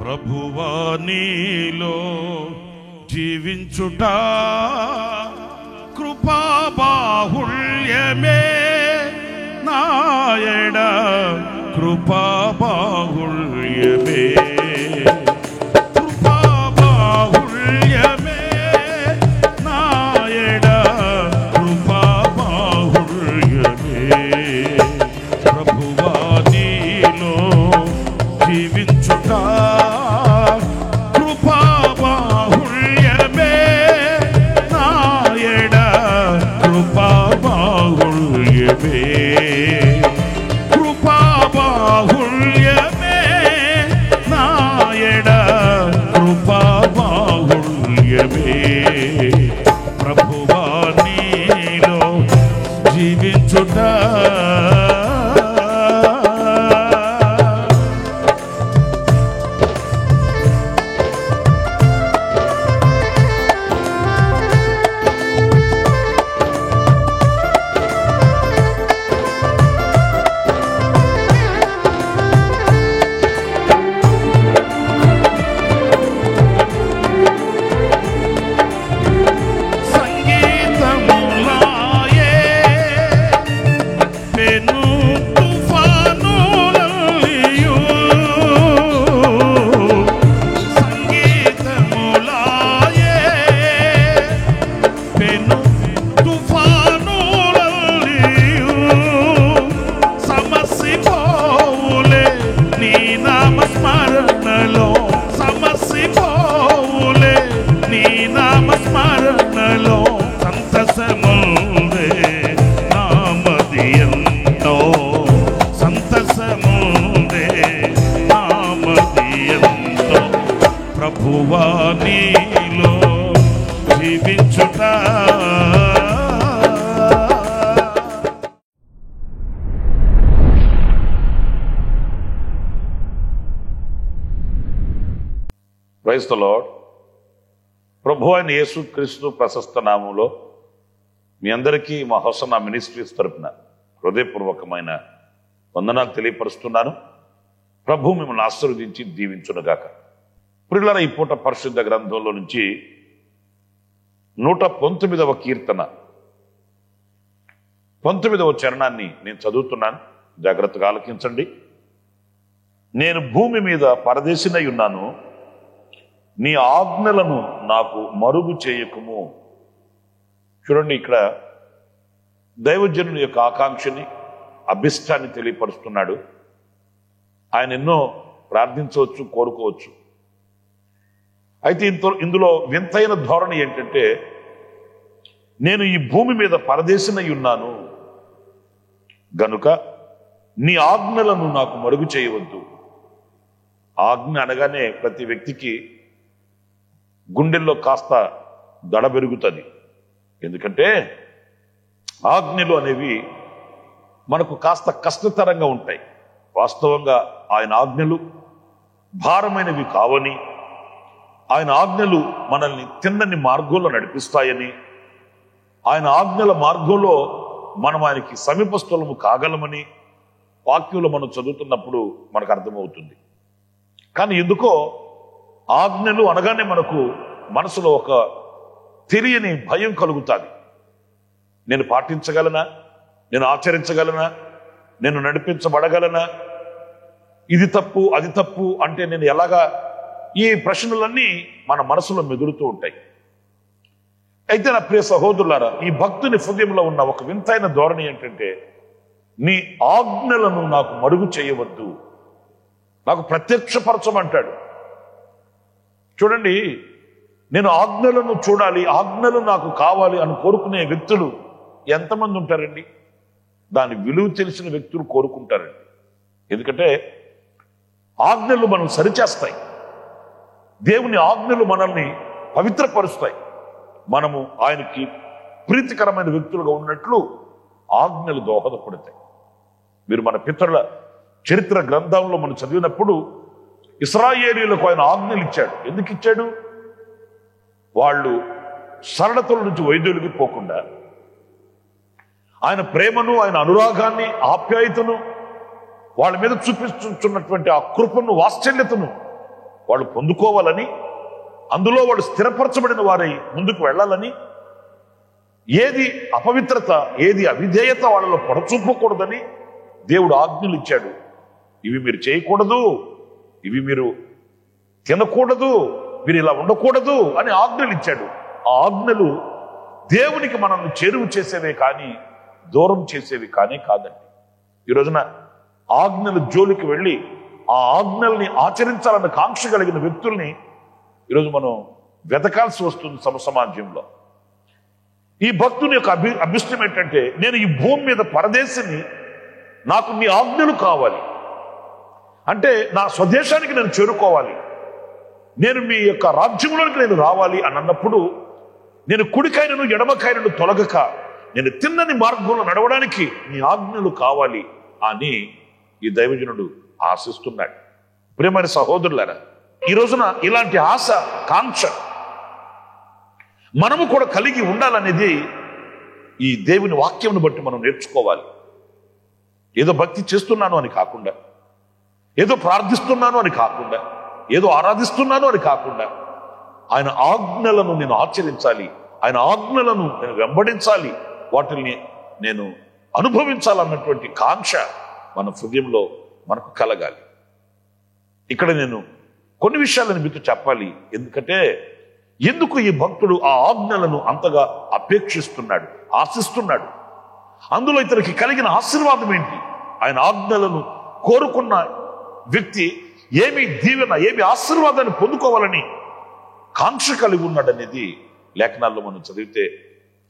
ప్రభువా నీలో జీవించుట కృపా బాహుళ్యమే నాయడ కృపా బాహుళ్యమే కృపా బాహుళ్యమే నాయడ కృపా బాహుళ్యమే ప్రభువా నీలో జీవించుట కృపా బాహుళ్యమే నాయడ కృపా బాహుళ్యమే కృపా బాహుళ్యమే నాయడ కృపా బాహుళ్యమే ప్రభువా నీలో జీవించుట ప్రభువా నీలో జీవించుట ప్రైజ్ ది లార్డ్. ప్రభు అయిన యేసుక్రీస్తు ప్రశస్త నామములో మీ అందరికీ మా హోసన్నా మినిస్ట్రీస్ తరపున హృదయపూర్వకమైన వందనాలు తెలియపరుస్తున్నాను. ప్రభు మిమ్మల్ని ఆశీర్వదించి దీవించునుగాక. ప్రియులారా, ఈ పూట పరిశుద్ధ గ్రంథంలో నుంచి 119వ కీర్తన 19వ చరణాన్ని నేను చదువుతున్నాను. జాగ్రత్తగా ఆలకించండి. నేను భూమి మీద పరదేశినై ఉన్నాను, నీ ఆజ్ఞలను నాకు మరుగు చేయకుము. చూడండి, ఇక్కడ దైవజనుని యొక్క ఆకాంక్షని, అభిష్టాన్ని తెలియపరుస్తున్నాడు. ఆయన ఎన్నో ప్రార్థించవచ్చు, కోరుకోవచ్చు. అయితే ఇందులో వింతైన ధోరణి ఏంటంటే, నేను ఈ భూమి మీద పరదేశినై ఉన్నాను గనుక నీ ఆజ్ఞలను నాకు మరుగు చేయవద్దు. ఆజ్ఞ అనగానే ప్రతి వ్యక్తికి గుండెల్లో కాస్త దడ పెరుగుతుంది. ఎందుకంటే ఆజ్ఞలు అనేవి మనకు కాస్త కష్టతరంగా ఉంటాయి. వాస్తవంగా ఆయన ఆజ్ఞలు భారమైనవి కావని, ఆయన ఆజ్ఞలు మనల్ని తిన్నని మార్గంలో నడిపిస్తాయని, ఆయన ఆజ్ఞల మార్గంలో మనం ఆయనకి సమీపస్థలము కాగలమని వాక్యంలో మనం చదువుతున్నప్పుడు మనకు అర్థమవుతుంది. కానీ ఎందుకో ఆజ్ఞలు అనగానే మనకు మనసులో ఒక తెలియని భయం కలుగుతుంది. నేను పాటించగలనా? నేను ఆచరించగలనా? నేను నడిపించబడగలనా? ఇది తప్పు, అది తప్పు అంటే నేను ఎలాగా? ఈ ప్రశ్నలన్నీ మన మనసులో మెదులుతూ ఉంటాయి. అయితే నా ప్రియ సహోదరులారా, ఈ భక్తుని హృదయంలో ఉన్న ఒక వింతైన ధోరణి ఏంటంటే, నీ ఆజ్ఞలను నాకు మరుగు చేయవద్దు, నాకు ప్రత్యక్షపరచమంటాడు. చూడండి, నేను ఆజ్ఞలను చూడాలి, ఆజ్ఞలు నాకు కావాలి అని కోరుకునే వ్యక్తులు ఎంతమంది ఉంటారండి? దాని విలువ తెలిసిన వ్యక్తులు కోరుకుంటారండి. ఎందుకంటే ఆజ్ఞలు మనం సరిచేస్తాయి. దేవుని ఆజ్ఞలు మనల్ని పవిత్రపరుస్తాయి. మనము ఆయనకి ప్రీతికరమైన వ్యక్తులుగా ఉన్నట్లు ఆజ్ఞలు దోహదపడతాయి. మీరు మన పితరుల చరిత్ర గ్రంథంలో మనం చదివినప్పుడు ఇశ్రాయేలీయులకు ఆయన ఆజ్ఞలు ఇచ్చాడు. ఎందుకు ఇచ్చాడు? వాళ్ళు సరళతల నుంచి వైదొలిగిపోకుండా ఆయన ప్రేమను, ఆయన అనురాగాన్ని, ఆప్యాయతను, వాళ్ళ మీద చూపిస్తున్నటువంటి ఆ కృపను, వాత్సల్యతను వాళ్ళు పొందుకోవాలని, అందులో వాళ్ళు స్థిరపరచబడిన వారై ముందుకు వెళ్ళాలని, ఏది అపవిత్రత, ఏది అవిధేయత వాళ్ళలో పొడచూపకూడదని దేవుడు ఆజ్ఞలు ఇచ్చాడు. ఇవి మీరు చేయకూడదు, ఇవి మీరు తినకూడదు, మీరు ఇలా ఉండకూడదు అని ఆజ్ఞలు ఇచ్చాడు. ఆ ఆజ్ఞలు దేవునికి మనల్ని చేరువ చేసేవే కానీ దూరం చేసేవి కాదండి. ఈ రోజున ఆజ్ఞల జోలికి వెళ్ళి ఆ ఆజ్ఞల్ని ఆచరించాలన్న కాంక్ష కలిగిన వ్యక్తుల్ని ఈరోజు మనం వెతకాల్సి వస్తుంది సమాజంలో. ఈ భక్తుని యొక్క అభిష్టం ఏంటంటే, నేను ఈ భూమి మీద పరదేశిని, నాకు నీ ఆజ్ఞలు కావాలి, అంటే నా స్వదేశానికి నేను చేరుకోవాలి, నేను మీ యొక్క రాజ్యంలోనికి నేను రావాలి అని అన్నప్పుడు, నేను కుడికైనను ఎడమకైనను తొలగక నేను తిన్నని మార్గంలో నడవడానికి నీ ఆజ్ఞలు కావాలి అని ఈ దైవజనుడు ఆశిస్తున్నాడు. ప్రియమైన సహోదరులారా, ఈ రోజున ఇలాంటి ఆశ, కాంక్ష మనము కూడా కలిగి ఉండాలనేది ఈ దేవుని వాక్యంను బట్టి మనం నేర్చుకోవాలి. ఏదో భక్తి చేస్తున్నాను అని కాకుండా, ఏదో ప్రార్థిస్తున్నాను అని కాకుండా, ఏదో ఆరాధిస్తున్నాను అని కాకుండా, ఆయన ఆజ్ఞలను నేను ఆచరించాలి, ఆయన ఆజ్ఞలను నేను వెంబడించాలి, వాటిని నేను అనుభవించాలన్నటువంటి కాంక్ష మన హృదయంలో మనకు కలగాలి. ఇక్కడ నేను కొన్ని విషయాలను మీతో చెప్పాలి. ఎందుకు ఈ భక్తుడు ఆ ఆజ్ఞలను అంతగా అపేక్షిస్తున్నాడు, ఆశిస్తున్నాడు? అందులో ఇతనికి కలిగిన ఆశీర్వాదం ఏంటి? ఆయన ఆజ్ఞలను కోరుకున్న వ్యక్తి ఏమి దీవెన, ఏమి ఆశీర్వాదాన్ని పొందుకోవాలని కాంక్ష కలిగి ఉన్నాడనేది లేఖనాల్లో మనం చదివితే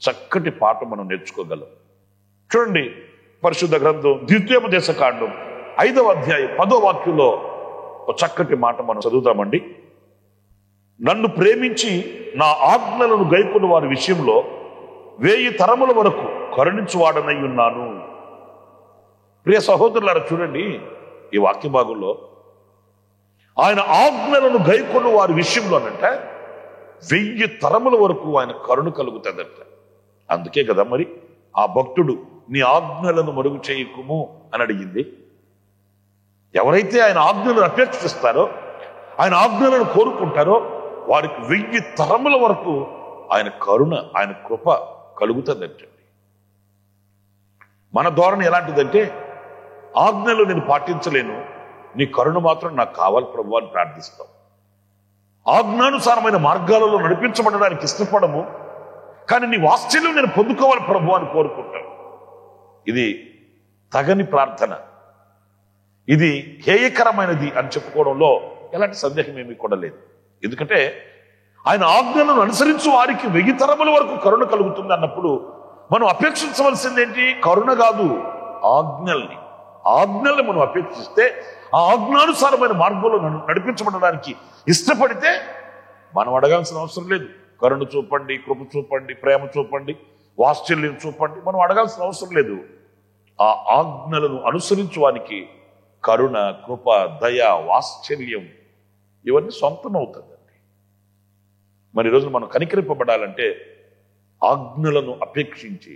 చక్కటి పాఠం మనం నేర్చుకోగలం. చూడండి, పరిశుద్ధ గ్రంథం ద్వితీయోపదేశకాండం 5వ అధ్యాయం 10వ వాక్యంలో ఒక చక్కటి మాట మనం చదువుతామండి. నన్ను ప్రేమించి నా ఆజ్ఞలను గైకొన్న వారి విషయంలో 1000 తరముల వరకు కరుణించువాడనై ఉన్నాను. ప్రియ సహోదరులారా, చూడండి ఈ వాక్య భాగంలో ఆయన ఆజ్ఞలను గైకొన్న వారి విషయంలోనంట 1000 తరముల వరకు ఆయన కరుణ కలుగుతుందంట. అందుకే కదా మరి ఆ భక్తుడు నీ ఆజ్ఞలను మరుగు చేయకుము అని అడిగింది. ఎవరైతే ఆయన ఆజ్ఞలను అపేక్షిస్తారో, ఆయన ఆజ్ఞలను కోరుకుంటారో వారికి 1000 తరముల వరకు ఆయన కరుణ, ఆయన కృప కలుగుతుందంటండి. మన ధోరణి ఎలాంటిదంటే, ఆజ్ఞలు నేను పాటించలేను, నీ కరుణ మాత్రం నాకు కావాలి ప్రభు అని ప్రార్థిస్తాం. ఆజ్ఞానుసారమైన మార్గాలలో నడిపించబడడానికి ఇష్టపడము, కానీ నీ వాత్సల్యం నేను పొందుకోవాలి ప్రభు అని కోరుకుంటాను. ఇది తగని ప్రార్థన, ఇది హేయకరమైనది అని చెప్పుకోవడంలో ఎలాంటి సందేహం ఏమీ కూడా లేదు. ఎందుకంటే ఆయన ఆజ్ఞలను అనుసరించు వారికి 1000 తరముల వరకు కరుణ కలుగుతుంది అన్నప్పుడు మనం అపేక్షించవలసిందేంటి? కరుణ కాదు, ఆజ్ఞల్ని మనం అపేక్షిస్తే, ఆ ఆజ్ఞానుసారమైన మార్గంలో నడిపించబడడానికి ఇష్టపడితే మనం అడగాల్సిన అవసరం లేదు. కరుణ చూపండి, కృప చూపండి, ప్రేమ చూపండి, వాత్సల్యం చూపండి, మనం అడగాల్సిన అవసరం లేదు. ఆ ఆజ్ఞలను అనుసరించు వానికి కరుణ, కృప, దయ, వాత్సల్యం ఇవన్నీ సొంతం అవుతుందండి. మరి ఈరోజు మనం కనికరింపబడాలంటే ఆజ్ఞలను అపేక్షించి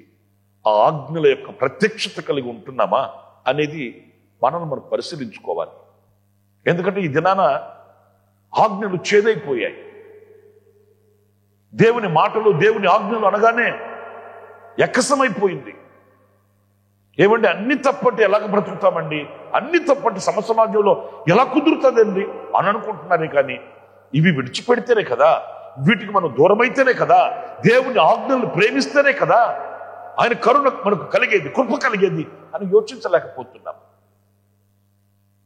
ఆ ఆజ్ఞల యొక్క ప్రత్యక్షత కలిగి ఉంటున్నామా అనేది మనం పరిశీలించుకోవాలి. ఎందుకంటే ఈ దినాన ఆజ్ఞలు చేదైపోయాయి. దేవుని మాటలు, దేవుని ఆజ్ఞలు అనగానే ఎక్కసమైపోయింది. ఏమండి, అన్ని తప్పంటే ఎలాగ బ్రతుకుతామండి, అన్ని తప్పంటే సమాజంలో ఎలా కుదురుతుందండి అని అనుకుంటున్నారే కానీ, ఇవి విడిచిపెడితేనే కదా, వీటికి మనం దూరమైతేనే కదా, దేవుని ఆజ్ఞలను ప్రేమిస్తేనే కదా ఆయన కరుణ మనకు కలిగేది, కృప కలిగేది అని యోచించలేకపోతున్నాం.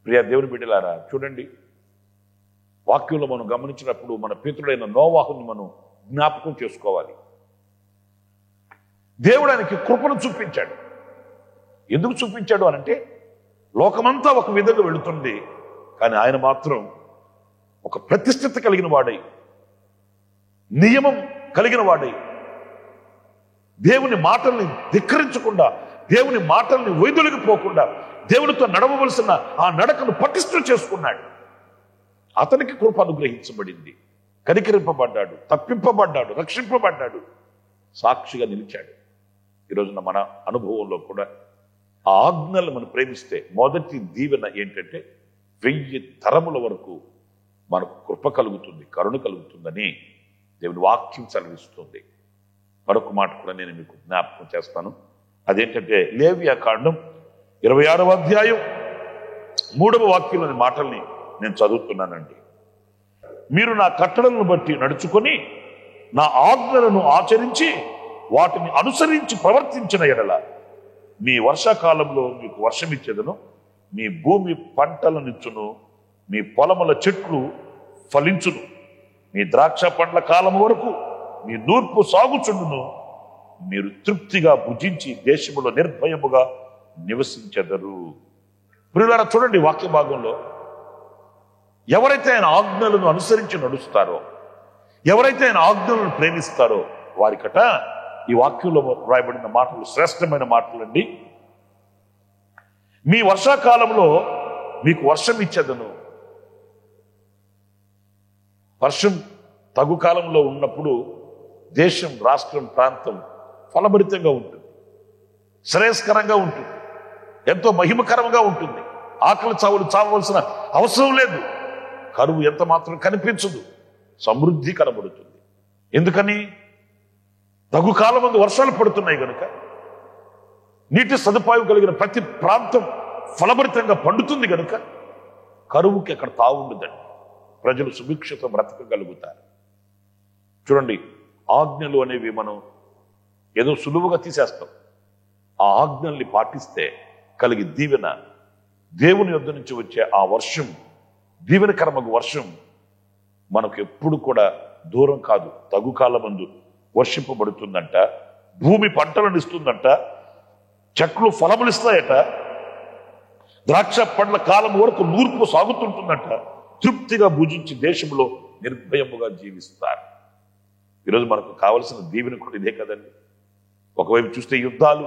ప్రియ దేవుని బిడ్డలారా, చూడండి వాక్యంలో మనం గమనించినప్పుడు మన పితరుడైన నోవాహుని మనం జ్ఞాపకం చేసుకోవాలి. దేవుడు ఆయనకి కృపను చూపించాడు. ఎందుకు చూపించాడు అనంటే, లోకమంతా ఒక విధంగా వెళుతుంది, కానీ ఆయన మాత్రం ఒక ప్రతిష్ఠిత కలిగిన వాడై, నియమం కలిగిన వాడై, దేవుని మాటల్ని ధిక్కరించకుండా, దేవుని మాటల్ని వైదొలిగిపోకుండా దేవునితో నడవవలసిన ఆ నడకను పటిష్టం చేసుకున్నాడు. అతనికి కృప అనుగ్రహించబడింది, కనికరింపబడ్డాడు, తప్పింపబడ్డాడు, రక్షింపబడ్డాడు, సాక్షిగా నిలిచాడు. ఈరోజున మన అనుభవంలో కూడా ఆ ఆజ్ఞలను మనం ప్రేమిస్తే మొదటి దీవెన ఏంటంటే 1000 తరముల వరకు మనకు కృప కలుగుతుంది, కరుణ కలుగుతుందని దేవుని వాక్యం సెలవిస్తుంది. మరొక మాట కూడా నేను మీకు జ్ఞాపకం చేస్తాను. అదేంటంటే లేవియా కాండం 26వ అధ్యాయం 3వ వాక్యంలోని మాటల్ని నేను చదువుతున్నానండి. మీరు నా కట్టడలను బట్టి నడుచుకొని నా ఆజ్ఞలను ఆచరించి వాటిని అనుసరించి ప్రవర్తించిన ఎడల మీ వర్షాకాలంలో మీకు వర్షమిచ్చేదను, మీ భూమి పంటలనిచ్చును, మీ పొలముల చెట్లు ఫలించును, మీ ద్రాక్ష పండ్ల కాలం వరకు మీ నూర్పు సాగుచుండును, మీరు తృప్తిగా భుజించి దేశములో నిర్భయముగా నివసించెదరు. ప్రియులారా, చూడండి వాక్య భాగంలో ఎవరైతే ఆయన ఆజ్ఞలను అనుసరించి నడుస్తారో, ఎవరైతే ఆయన ఆజ్ఞలను ప్రేమిస్తారో వారికట ఈ వాక్యంలో రాయబడిన మాటలు శ్రేష్టమైన మాటలండి. మీ వర్షాకాలంలో మీకు వర్షం ఇచ్చేదను. వర్షం తగు కాలంలో ఉన్నప్పుడు దేశం, రాష్ట్రం, ప్రాంతం ఫలభరితంగా ఉంటుంది, శ్రేయస్కరంగా ఉంటుంది, ఎంతో మహిమకరంగా ఉంటుంది. ఆకలి చావులు చావవలసిన అవసరం లేదు. కరువు ఎంత మాత్రం కనిపించదు, సమృద్ధి కనబడుతుంది. ఎందుకని? తగు కాలం ముందు వర్షాలు పడుతున్నాయి కనుక నీటి సదుపాయం కలిగిన ప్రతి ప్రాంతం ఫలభరితంగా పండుతుంది కనుక కరువుకి అక్కడ తావుండదండి. ప్రజలు సుభిక్షత బ్రతకగలుగుతారు. చూడండి, ఆజ్ఞలు అనేవి మనం ఏదో సులువుగా తీసేస్తాం. ఆ ఆజ్ఞల్ని పాటిస్తే కలిగి దీవెన, దేవుని యొద్ద నుంచి వచ్చే ఆ వర్షం, దీవెనకరమగు వర్షం మనకు ఎప్పుడు కూడా దూరం కాదు. తగు కాలమందు వర్షింపబడుతుందంట, భూమి పంటలను ఇస్తుందంట, చెట్లు ఫలములు ఇస్తాయట, ద్రాక్ష పండ్ల కాలం వరకు నూర్పు సాగుతుంటుందంట, తృప్తిగా భుజించి దేశంలో నిర్భయముగా జీవిస్తారు. ఈరోజు మనకు కావలసిన దీవెన కూడా ఇదే కదండి. ఒకవైపు చూస్తే యుద్ధాలు,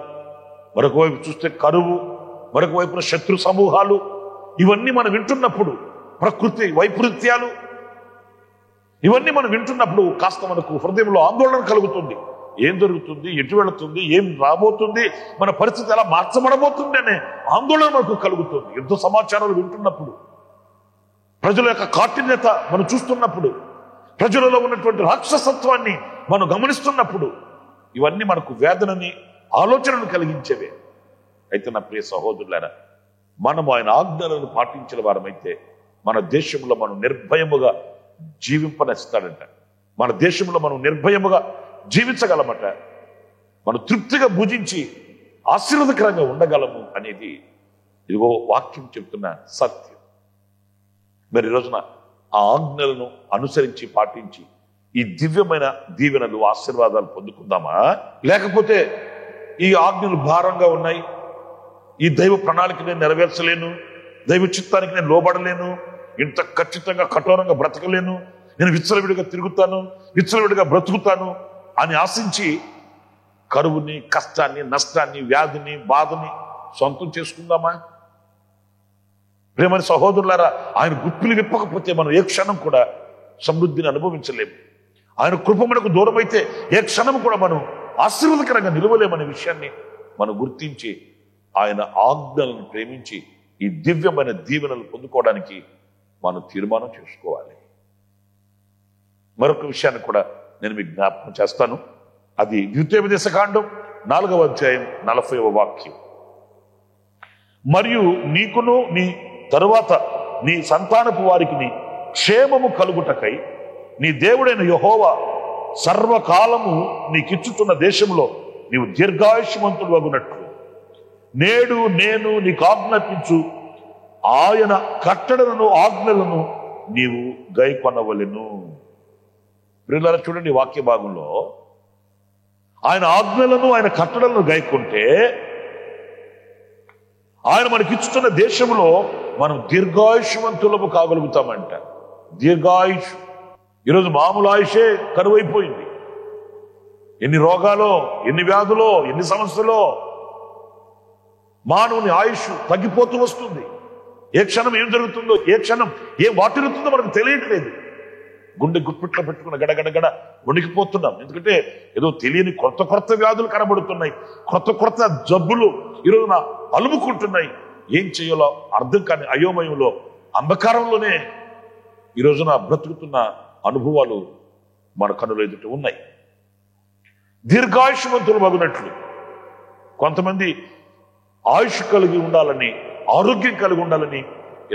మరొక వైపు చూస్తే కరువు, మరొక వైపున శత్రు సమూహాలు, ఇవన్నీ మనం వింటున్నప్పుడు, ప్రకృతి వైపరీత్యాలు ఇవన్నీ మనం వింటున్నప్పుడు కాస్త మనకు హృదయంలో ఆందోళన కలుగుతుంది. ఏం జరుగుతుంది, ఎటు వెళుతుంది, ఏం రాబోతుంది, మన పరిస్థితి ఎలా మార్చబడబోతుంది అనే ఆందోళన మనకు కలుగుతుంది. యుద్ధ సమాచారాలు వింటున్నప్పుడు, ప్రజల యొక్క కాఠిన్యత మనం చూస్తున్నప్పుడు, ప్రజలలో ఉన్నటువంటి రాక్షసత్వాన్ని మనం గమనిస్తున్నప్పుడు, ఇవన్నీ మనకు వేదనని, ఆలోచనను కలిగించేవే. అయితే నా ప్రియ సహోదరులారా, మనము ఆయన ఆజ్ఞలను పాటించిన వారమైతే మన దేశంలో మనం నిర్భయముగా జీవింపనిస్తాడంట. మన దేశంలో మనం నిర్భయముగా జీవించగలమట. మనం తృప్తిగా భుజించి ఆశీర్వాదకరంగా ఉండగలము అనేది ఇదిగో వాక్యం చెప్తున్న సత్యం. మరి ఈ రోజున ఆ ఆజ్ఞలను అనుసరించి పాటించి ఈ దివ్యమైన దీవెనలు, ఆశీర్వాదాలు పొందుకుందామా? లేకపోతే ఈ ఆజ్ఞలు భారంగా ఉన్నాయి, ఈ దైవ ప్రణాళిక నేను నెరవేర్చలేను, దైవ చిత్తానికి నేను లోబడలేను, ఇంత ఖచ్చితంగా కఠోరంగా బ్రతకలేను, నేను విచ్చలవిడిగా తిరుగుతాను, విచ్చలవిడిగా బ్రతుకుతాను అని ఆశించి కరువుని, కష్టాన్ని, నష్టాన్ని, వ్యాధిని, బాధని సొంతం చేసుకుందామా? ప్రేమని సహోదరులారా, ఆయన గుప్పిలు విప్పకపోతే మనం ఏ క్షణం కూడా సమృద్ధిని అనుభవించలేము. ఆయన కృప మనకు దూరం అయితే ఏ క్షణం కూడా మనం ఆశీర్వాదకరంగా నిలవలేమనే విషయాన్ని మనం గుర్తించి ఆయన ఆజ్ఞలను ప్రేమించి ఈ దివ్యమైన దీవెనలు పొందుకోవడానికి మనం తీర్మానం చేసుకోవాలి. మరొక విషయాన్ని కూడా నేను మీకు జ్ఞాపకం చేస్తాను. అది ద్వితీయోపదేశకాండం 4వ అధ్యాయం 40వ వాక్యం. మరియు నీకును నీ తరువాత నీ సంతానపు వారికి క్షేమము కలుగుటకై నీ దేవుడైన యెహోవా సర్వకాలము నీకిచ్చుతున్న దేశంలో నీవు దీర్ఘాయుష్మంతుడు అగునట్లు నేడు నేను నీకు ఆజ్ఞాపించు ఆయన కట్టడలను, ఆజ్ఞలను నీవు గైకొనవలెను. ప్రియులారా, చూడండి వాక్య భాగంలో ఆయన ఆజ్ఞలను, ఆయన కట్టడలను గైకొంటే ఆయన మనకిచ్చుతున్న దేశంలో మనం దీర్ఘాయుష్మంతులము కాగలుగుతామంట. దీర్ఘాయుష్. ఈరోజు మామూలు ఆయుషే కరువైపోయింది. ఎన్ని రోగాలో, ఎన్ని వ్యాధులో, ఎన్ని సమస్యలో మానవుని ఆయుష్ తగ్గిపోతూ వస్తుంది. ఏ క్షణం ఏం జరుగుతుందో, ఏ క్షణం ఏం వాటిల్లుతుందో మనకు తెలియట్లేదు. గుండె గుప్పిట్లో పెట్టుకున్న గడగడగడ వణికిపోతున్నాం. ఎందుకంటే ఏదో తెలియని కొత్త వ్యాధులు కనబడుతున్నాయి, కొత్త జబ్బులు ఈరోజున అలుముకుంటున్నాయి. ఏం చేయాలో అర్థం కాని అయోమయంలో, అంధకారంలోనే ఈ రోజున బ్రతుకుతున్న అనుభవాలు మన కనుల ఎదుట ఉన్నాయి. దీర్ఘాయుష్మంతులు మగునట్లు కొంతమంది ఆయుష్ కలిగి ఉండాలని, ఆరోగ్యం కలిగి ఉండాలని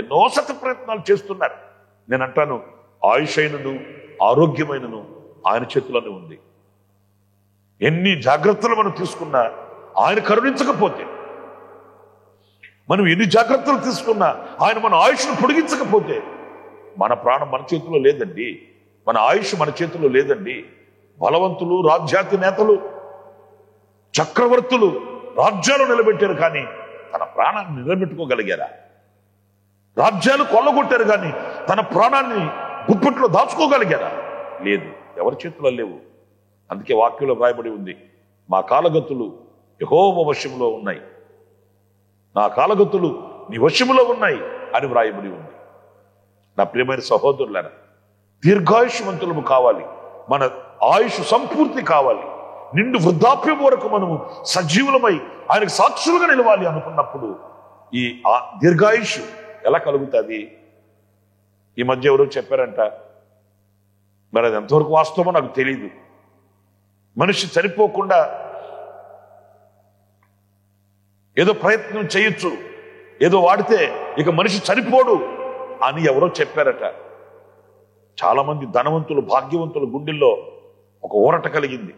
ఎన్నో శత ప్రయత్నాలు చేస్తున్నారు. నేను అంటాను, ఆయుష్ అయినను ఆరోగ్యమైనను ఆయన చేతిలోనే ఉంది. ఎన్ని జాగ్రత్తలు మనం తీసుకున్నా ఆయన కరుణించకపోతే, మనం ఎన్ని జాగ్రత్తలు తీసుకున్నా ఆయన మన ఆయుష్ను పొడిగించకపోతే, మన ప్రాణం మన చేతిలో లేదండి, మన ఆయుష్ మన చేతిలో లేదండి. బలవంతులు, రాజ్యాతి నేతలు, చక్రవర్తులు రాజ్యాలు నిలబెట్టారు, కానీ తన ప్రాణాన్ని నిలబెట్టుకోగలిగారా? రాజ్యాలు కొల్లగొట్టారు, కానీ తన ప్రాణాన్ని గుప్పెట్లో దాచుకోగలిగారా? లేదు, ఎవరి చేతిలో లేవు. అందుకే వాక్యంలో వ్రాయబడి ఉంది, మా కాలగతులు యెహోవా వశములో ఉన్నాయి, నా కాలగతులు నీ వశములో ఉన్నాయి అని వ్రాయబడి ఉంది. నా ప్రియమైన సహోదరులారా, దీర్ఘాయుష్మంతులము కావాలి, మన ఆయుష్ సంపూర్తి కావాలి, నిండు వృద్ధాప్యం వరకు మనము సజీవులమై ఆయనకు సాక్షులుగా నిలవాలి అనుకున్నప్పుడు ఈ దీర్ఘాయుష్ ఎలా కలుగుతుంది? ఈ మధ్య ఎవరో చెప్పారంట, మరి అది ఎంతవరకు వాస్తవమో నాకు తెలియదు. మనిషి చనిపోకుండా ఏదో ప్రయత్నం చేయొచ్చు, ఏదో వాడితే ఇక మనిషి చనిపోడు అని ఎవరో చెప్పారట. చాలా మంది ధనవంతులు, భాగ్యవంతుల గుండెల్లో ఒక ఊరట కలిగింది.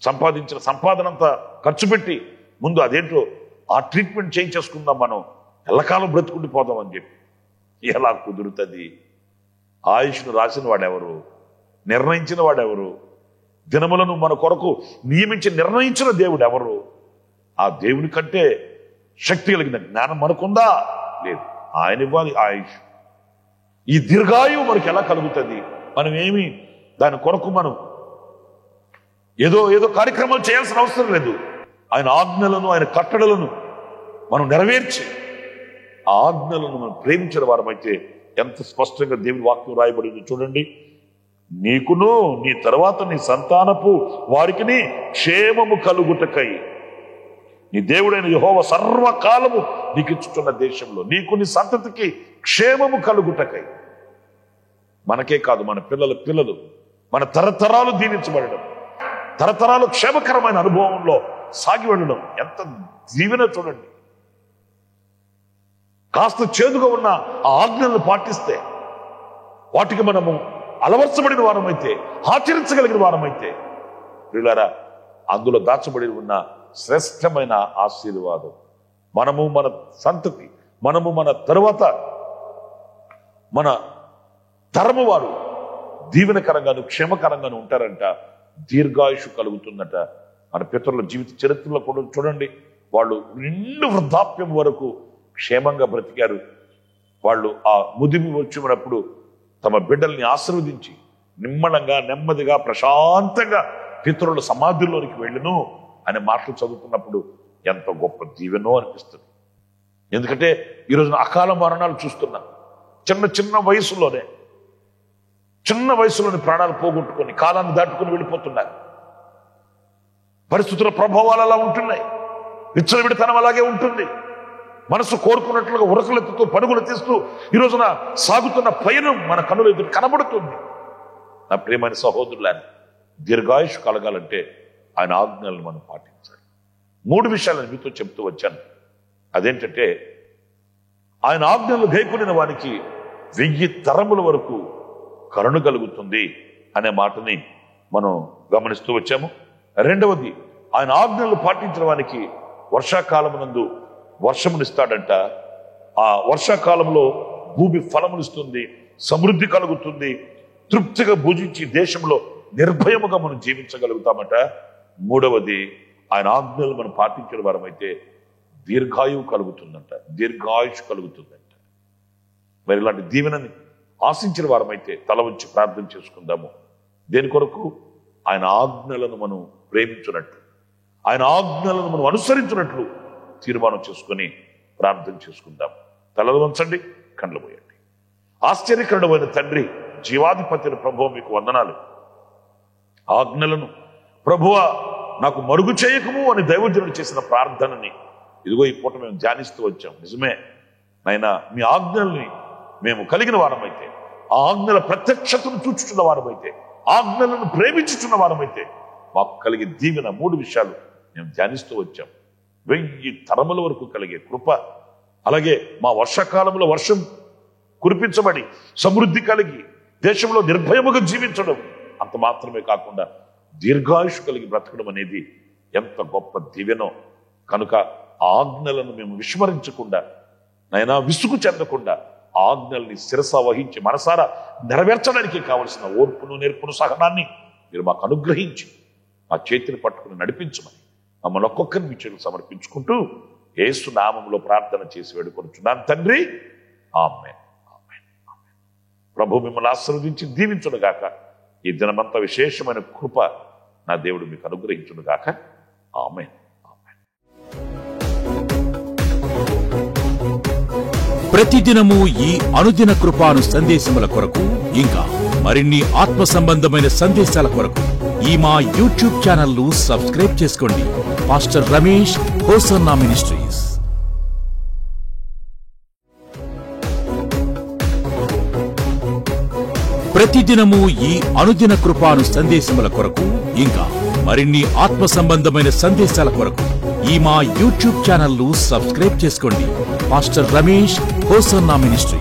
సంపాదించిన సంపాదనంతా ఖర్చు పెట్టి ముందు అదేంటో ఆ ట్రీట్మెంట్ చేయించేసుకుందాం, మనం ఎల్లకాలం బ్రతుకుండిపోదాం అని చెప్పి. ఎలా కుదురుతుంది? ఆయుష్ను రాసిన వాడెవరు? నిర్ణయించిన వాడెవరు? దినములను మన కొరకు నియమించి నిర్ణయించిన దేవుడు ఎవరు? ఆ దేవుని కంటే శక్తి కలిగిన జ్ఞానం మనకుందా? లేదు. ఆయన ఇవ్వాలి ఆయుష్. ఈ దీర్ఘాయువు మనకి ఎలా కలుగుతుంది? మనం ఏమి దాని కొరకు మనం ఏదో కార్యక్రమాలు చేయాల్సిన అవసరం లేదు. ఆయన ఆజ్ఞలను, ఆయన కట్టడలను మనం నెరవేర్చి ఆ ఆజ్ఞలను మనం ప్రేమించిన వారమైతే ఎంత స్పష్టంగా దేవుని వాక్యం రాయబడింది చూడండి. నీకును నీ తర్వాత నీ సంతానపు వారికి క్షేమము కలుగుటకై నీ దేవుడైన యెహోవా సర్వకాలము నీకు ఇచ్చుతున్న దేశంలో నీకు నీ సంతతికి క్షేమము కలుగుటకై. మనకే కాదు, మన పిల్లల పిల్లలు, మన తరతరాలు దీవించబడడం, తరతరాలు క్షేమకరమైన అనుభవంలో సాగి వెళ్ళడం ఎంత దీవెన చూడండి. కాస్త చేదుగా ఉన్న ఆ ఆజ్ఞలను పాటిస్తే, వాటికి మనము అలవర్చబడిన వారమైతే, ఆచరించగలిగిన వారమైతే, వీళ్ళారా అందులో దాచబడి ఉన్న శ్రేష్టమైన ఆశీర్వాదం మనము, మన సంతతి, మనము, మన తరువాత మన తరము వారు దీవెనకరంగాను క్షేమకరంగాను ఉంటారంట. దీర్ఘాయుషు కలుగుతుందట. మన పితరుల జీవిత చరిత్రలో కూడా చూడండి, వాళ్ళు నిండు వృద్ధాప్యం వరకు క్షేమంగా బ్రతికారు. వాళ్ళు ఆ ముదిమి వచ్చినప్పుడు తమ బిడ్డల్ని ఆశీర్వదించి నిమ్మలంగా, నెమ్మదిగా, ప్రశాంతంగా పితరుల సమాధిలోనికి వెళ్ళను అనే మాటలు చదువుతున్నప్పుడు ఎంత గొప్ప దీవెనో అనిపిస్తుంది. ఎందుకంటే ఈరోజున అకాల మరణాలు చూస్తున్నాం. చిన్న వయసులోని ప్రాణాలు పోగొట్టుకొని కాలాన్ని దాటుకొని వెళ్ళిపోతున్నారు. పరిస్థితుల ప్రభావాలు అలా ఉంటున్నాయి. విచ్చలవిడితనం అలాగే ఉంటుంది. మనసు కోరుకున్నట్లుగా ఉరకలెత్తుతూ, పరుగులు తీస్తూ ఈ రోజున సాగుతున్న పయనం మన కనుల ఎదురు కనబడుతుంది. నా ప్రియమైన సహోదరులారా, దీర్ఘాయుష్ కలగాలంటే ఆయన ఆజ్ఞలను మనం పాటించాలి. 3 విషయాలను మీతో చెప్తూ వచ్చాను. అదేంటంటే, ఆయన ఆజ్ఞలు గైకొనిన వారికి 1000 తరముల వరకు కరుణ కలుగుతుంది అనే మాటని మనం గమనిస్తూ వచ్చాము. రెండవది, ఆయన ఆజ్ఞలు పాటించిన వానికి వర్షాకాలమునందు వర్షమునిస్తాడంట. ఆ వర్షాకాలంలో భూమి ఫలమునిస్తుంది, సమృద్ధి కలుగుతుంది, తృప్తిగా భుజించి దేశంలో నిర్భయముగా మనం జీవించగలుగుతామట. మూడవది, ఆయన ఆజ్ఞలు మనం పాటించిన వారమైతే దీర్ఘాయువు కలుగుతుందంట, దీర్ఘాయుష్ కలుగుతుందంట. మరి ఇలాంటి దీవెనని ఆశించిన వారమైతే తల వంచి ప్రార్థన చేసుకుందాము. దేని కొరకు? ఆయన ఆజ్ఞలను మనం ప్రేమించినట్లు, ఆయన ఆజ్ఞలను మనం అనుసరించినట్లు తీర్మానం చేసుకొని ప్రార్థన చేసుకుందాం. తలలు వంచండి, కండ్లు పోయండి. ఆశ్చర్యకరుడమైన తండ్రి, జీవాధిపతిని ప్రభువు మీకు వందనాలు. ఆజ్ఞలను ప్రభువా నాకు మరుగు చేయకము అని దైవజనుడు చేసిన ప్రార్థనని ఇదిగో ఈ పూట మేము ధ్యానిస్తూ వచ్చాం. నిజమే నాయనా, మీ ఆజ్ఞల్ని మేము కలిగిన వారమైతే, ఆజ్ఞల ప్రత్యక్షతను చూచుచున్న వారమైతే, ఆజ్ఞలను ప్రేమించుచున్న వారమైతే మాకు కలిగే దీవెన 3 విషయాలు మేము ధ్యానిస్తూ వచ్చాం. 1000 తరముల వరకు కలిగే కృప, అలాగే మా వర్షాకాలంలో వర్షం కురిపించబడి సమృద్ధి కలిగి దేశంలో నిర్భయముగా జీవించడం, అంత మాత్రమే కాకుండా దీర్ఘాయుష్ కలిగి బ్రతకడం అనేది ఎంత గొప్ప దీవెనో. కనుక ఆజ్ఞలను మేము విస్మరించకుండా, నైనా విసుగు చెందకుండా ఆజ్ఞల్ని శిరస వహించి మనసారా నెరవేర్చడానికి కావలసిన ఓర్పును, నేర్పును, సహనాన్ని మీరు మాకు అనుగ్రహించి మా చేతిని పట్టుకుని నడిపించమని మమ్మల్ని ఒక్కొక్కరిని మీ చేతులు సమర్పించుకుంటూ యేసు నామములో ప్రార్థన చేసి వేడుకొనుచున్నాను తండ్రి. ఆమేన్. ఆమేన్. ఆమేన్. ప్రభు మిమ్మల్ని ఆశీర్వదించి దీవించునుగాక. ఈ దినమంతా విశేషమైన కృప నా దేవుడు మీకు అనుగ్రహించునుగాక. ఆమేన్. ప్రతిదినము ఈ అనుదిన కృపాను సందేశముల కొరకు, ఇంకా మరిన్ని ఆత్మ సంబంధమైన సందేశాల కొరకు ఈ మా యూట్యూబ్ ఛానల్ ను సబ్స్క్రైబ్ చేసుకోండి. Pastor Ramesh, hosanna ministries. ప్రతిదినము ఈ అనుదిన కృపాను సందేశముల కొరకు, ఇంకా మరిన్ని ఆత్మ సంబంధమైన సందేశాల కొరకు ఈ మా యూట్యూబ్ ఛానల్ ను సబ్స్క్రైబ్ చేసుకోండి. Pastor Ramesh, hosanna ministry.